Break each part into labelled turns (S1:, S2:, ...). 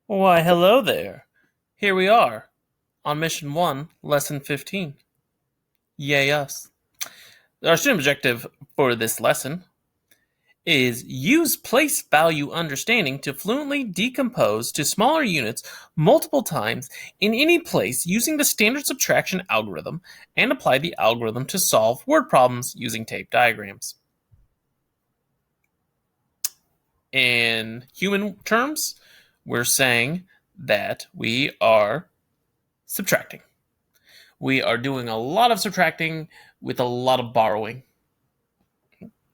S1: Why, hello there. Here we are on Mission 1, Lesson 15. Yay, us. Our student objective for this lesson is use place value understanding to fluently decompose to smaller units multiple times in any place using the standard subtraction algorithm and apply the algorithm to solve word problems using tape diagrams. In human terms, we're saying that we are subtracting. We are doing a lot of subtracting with a lot of borrowing.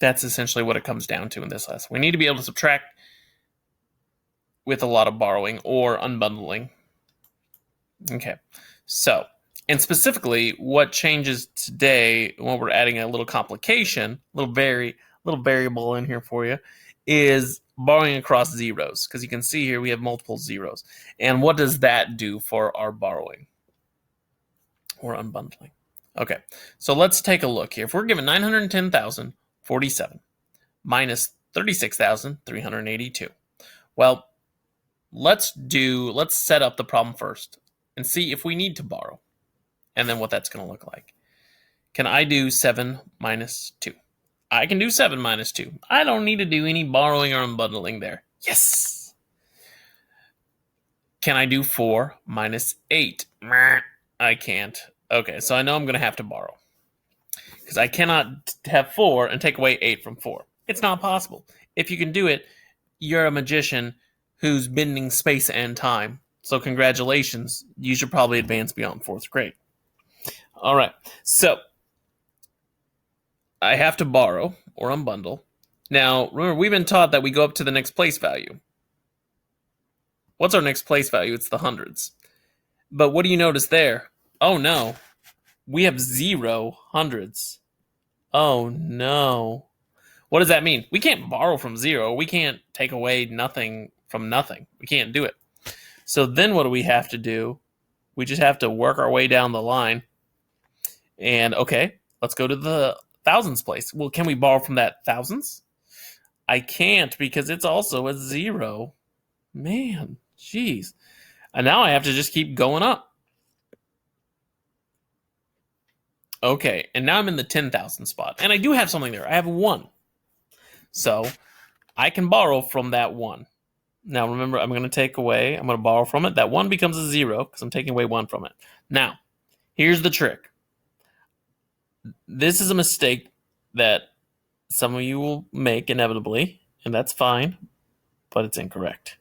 S1: That's essentially what it comes down to in this lesson. We need to be able to subtract with a lot of borrowing or unbundling. Okay, so, and specifically, what changes today when we're adding a little complication, little variable in here for you, is borrowing across zeros. Because you can see here we have multiple zeros. And what does that do for our borrowing or unbundling? Okay, so let's take a look here. If we're given 910,047 minus 36,382, well, let's set up the problem first and see if we need to borrow, and then what that's going to look like. Can I do 7 minus 2? I can do 7 minus 2. I don't need to do any borrowing or unbundling there. Yes! Can I do 4 minus 8? I can't. Okay, so I know I'm going to have to borrow. Because I cannot have 4 and take away 8 from 4. It's not possible. If you can do it, you're a magician who's bending space and time. So congratulations, you should probably advance beyond 4th grade. All right, so I have to borrow or unbundle. Now, remember, we've been taught that we go up to the next place value. What's our next place value? It's the hundreds. But what do you notice there? Oh no, we have 0 hundreds. Oh no. What does that mean? We can't borrow from 0. We can't take away nothing from nothing. We can't do it. So then what do we have to do? We just have to work our way down the line. And okay, let's go to the thousands place. Well, can we borrow from that thousands? I can't because it's also a 0. Man, jeez. And now I have to just keep going up. Okay, and now I'm in the 10,000 spot. And I do have something there. I have 1. So I can borrow from that 1. Now remember, I'm going to borrow from it. That 1 becomes a 0 because I'm taking away 1 from it. Now, here's the trick. This is a mistake that some of you will make inevitably, and that's fine, but it's incorrect.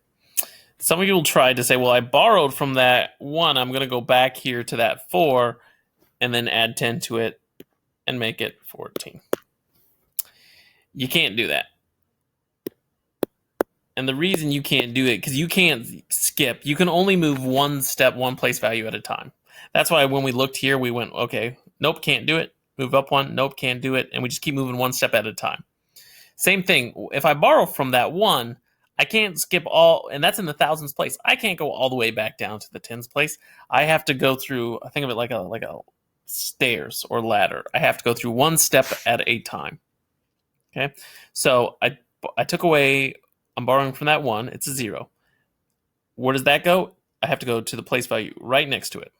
S1: Some of you will try to say, well, I borrowed from that 1. I'm going to go back here to that 4 and then add 10 to it and make it 14. You can't do that. And the reason you can't do it, because you can't skip. You can only move one step, one place value at a time. That's why when we looked here, we went, okay, nope, can't do it. Move up 1, nope, can't do it. And we just keep moving one step at a time. Same thing. If I borrow from that 1, I can't skip all, and that's in the thousands place. I can't go all the way back down to the tens place. I have to go through, I think of it like a stairs or ladder. I have to go through one step at a time. Okay, so I took away, I'm borrowing from that 1, it's a 0. Where does that go? I have to go to the place value right next to it.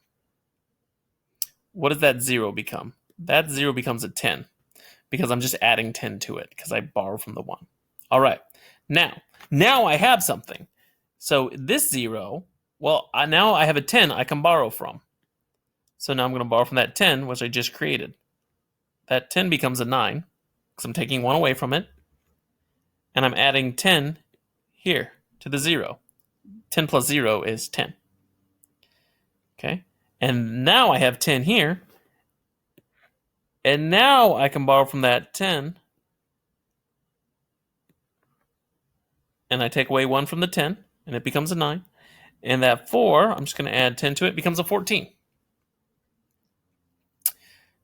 S1: What does that 0 become? That 0 becomes a 10 because I'm just adding 10 to it because I borrow from the 1. All right, now I have something. So this 0, well, now I have a 10 I can borrow from. So now I'm going to borrow from that 10, which I just created. That 10 becomes a 9 because I'm taking 1 away from it. And I'm adding 10 here to the 0. 10 plus 0 is 10. Okay, and now I have 10 here. And now I can borrow from that 10. And I take away 1 from the 10, and it becomes a 9. And that 4, I'm just going to add 10 to it, becomes a 14.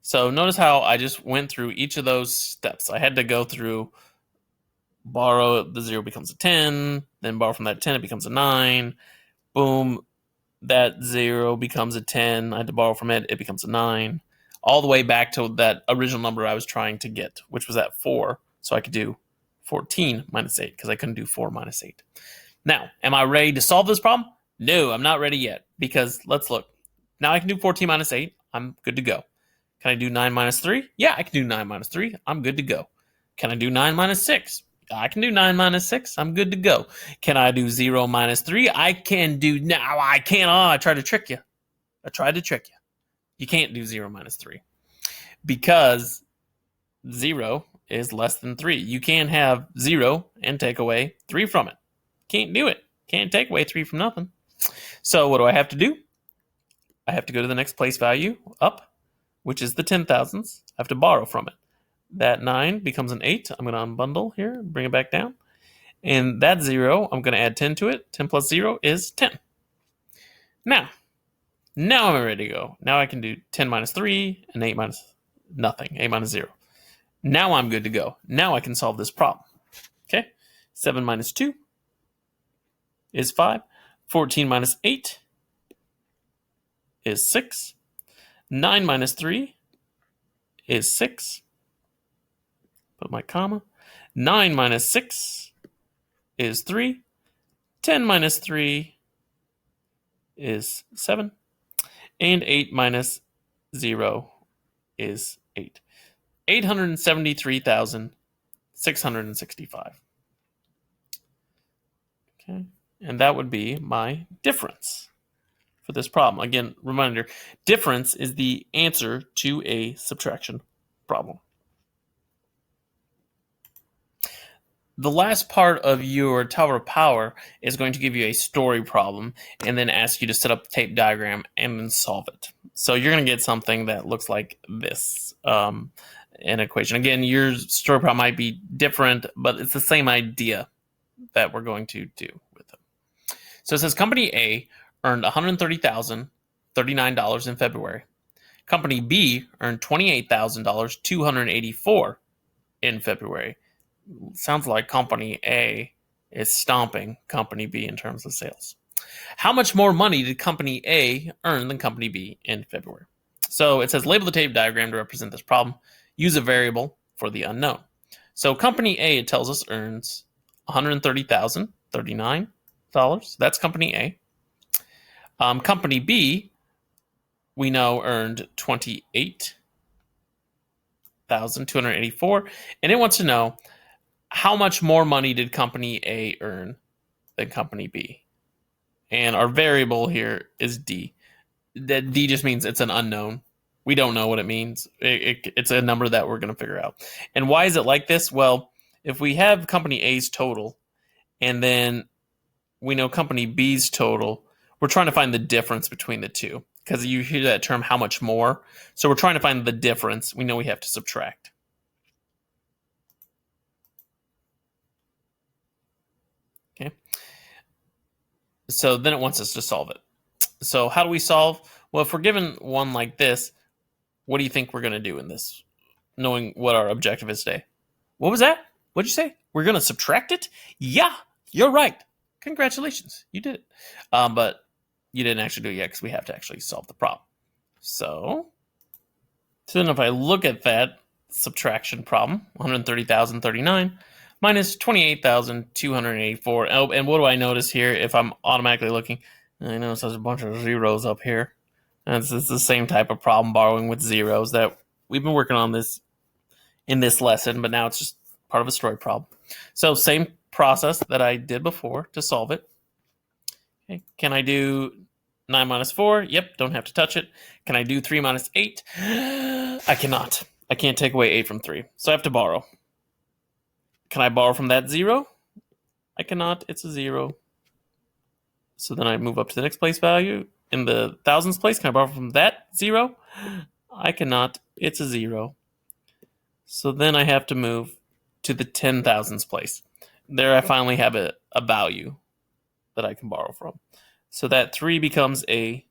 S1: So notice how I just went through each of those steps. I had to go through borrow, the 0 becomes a 10, then borrow from that 10, it becomes a 9. Boom, that 0 becomes a 10. I had to borrow from it, it becomes a 9. All the way back to that original number I was trying to get, which was that 4. So I could do 14 minus 8 because I couldn't do 4 minus 8. Now, am I ready to solve this problem? No, I'm not ready yet, because let's look. Now I can do 14 minus 8. I'm good to go. Can I do 9 minus 3? Yeah, I can do 9 minus 3. I'm good to go. Can I do 9 minus 6? I can do 9 minus 6. I'm good to go. Can I do 0 minus 3? I can do... No, I can't. Oh, I tried to trick you. I tried to trick you. You can't do 0 minus 3. Because 0 is less than 3. You can't have 0 and take away 3 from it. Can't do it. Can't take away 3 from nothing. So what do I have to do? I have to go to the next place value, up, which is the 10,000s. I have to borrow from it. That 9 becomes an 8. I'm going to unbundle here, bring it back down. And that 0, I'm going to add 10 to it. 10 plus 0 is 10. Now I'm ready to go. Now I can do 10 minus 3 and 8 minus nothing, 8 minus 0. Now I'm good to go. Now I can solve this problem. Okay, 7 minus 2 is 5. 14 minus 8 is 6. 9 minus 3 is 6. Put my comma. 9 minus 6 is 3. 10 minus 3 is 7. And 8 minus 0 is 8. 873,665. Okay, and that would be my difference for this problem. Again, reminder, difference is the answer to a subtraction problem. The last part of your Tower of Power is going to give you a story problem and then ask you to set up a tape diagram and then solve it. So you're going to get something that looks like this, an equation. Again, your story problem might be different, but it's the same idea that we're going to do with it. So it says Company A earned $130,039 in February. Company B earned $28,284 in February. Sounds like Company A is stomping Company B in terms of sales. How much more money did Company A earn than Company B in February? So it says label the tape diagram to represent this problem. Use a variable for the unknown. So Company A, it tells us, earns $130,039. That's Company A. Company B, we know, earned $28,284, and it wants to know how much more money did Company A earn than Company B? And our variable here is D. That D just means it's an unknown. We don't know what it means. It's a number that we're going to figure out. And why is it like this? Well, if we have Company A's total, and then we know Company B's total, we're trying to find the difference between the two. Because you hear that term, how much more? So we're trying to find the difference. We know we have to subtract. Okay. So then it wants us to solve it. So how do we solve? Well, if we're given one like this, what do you think we're going to do in this, knowing what our objective is today? What was that? What did you say? We're going to subtract it? Yeah, you're right. Congratulations. You did it. But you didn't actually do it yet because we have to actually solve the problem. So then if I look at that subtraction problem, 130,039 minus 28,284. Oh, and what do I notice here if I'm automatically looking? I notice there's a bunch of zeros up here. And it's the same type of problem, borrowing with zeros, that we've been working on this in this lesson, but now it's just part of a story problem. So same process that I did before to solve it. Okay. Can I do 9 minus 4? Yep, don't have to touch it. Can I do 3 minus 8? I cannot. I can't take away 8 from 3, so I have to borrow. Can I borrow from that 0? I cannot. It's a 0. So then I move up to the next place value. In the thousands place, can I borrow from that 0? I cannot. It's a 0. So then I have to move to the 10,000s place. There I finally have a value that I can borrow from. So that 3 becomes a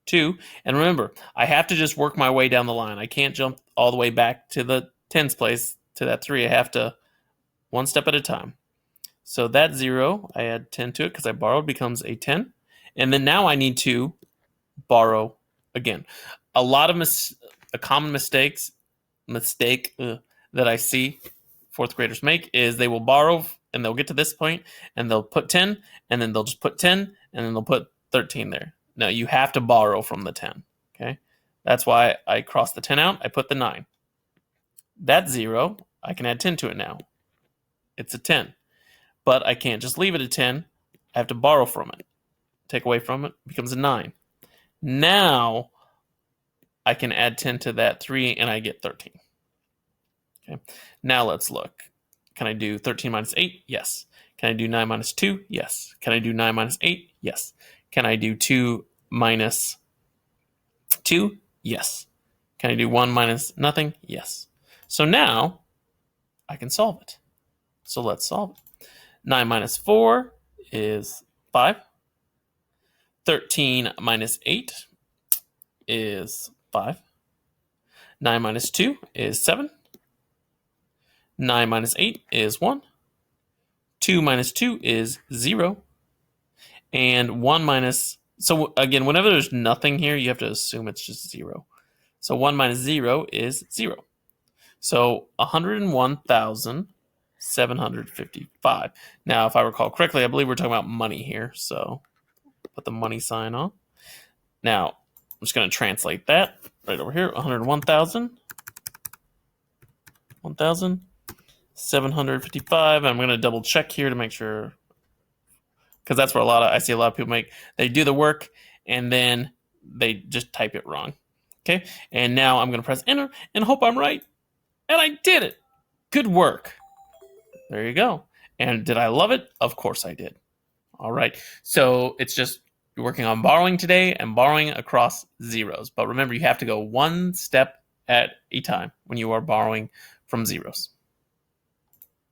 S1: 2. And remember, I have to just work my way down the line. I can't jump all the way back to the tens place to that 3. I have to one step at a time. So that 0, I add 10 to it because I borrowed, becomes a 10. And then now I need to borrow again. A lot of a common mistake that I see fourth graders make is they will borrow and they'll get to this point and they'll put 10 and then they'll just put 10 and then they'll put 13 there. No, you have to borrow from the 10. Okay, that's why I crossed the 10 out. I put the 9. That's 0. I can add 10 to it now. It's a 10. But I can't just leave it at 10. I have to borrow from it. Take away from it, becomes a 9. Now I can add 10 to that 3 and I get 13. Okay. Now let's look. Can I do 13 minus 8? Yes. Can I do 9 minus 2? Yes. Can I do 9 minus 8? Yes. Can I do 2 minus 2? Yes. Can I do 1 minus nothing? Yes. So now I can solve it. So let's solve it. 9 minus 4 is 5. 13 minus 8 is 5. 9 minus 2 is 7. 9 minus 8 is 1. 2 minus 2 is 0. And 1 minus... So again, whenever there's nothing here, you have to assume it's just 0. So 1 minus 0 is 0. So 101,755. Now, if I recall correctly, I believe we're talking about money here. So put the money sign on. Now, I'm just going to translate that right over here. 1,755. I'm going to double check here to make sure, because that's where I see a lot of people they do the work and then they just type it wrong. Okay, and now I'm going to press enter and hope I'm right. And I did it. Good work. There you go. And did I love it? Of course I did. All right. So it's just you're working on borrowing today and borrowing across zeros. But remember, you have to go one step at a time when you are borrowing from zeros.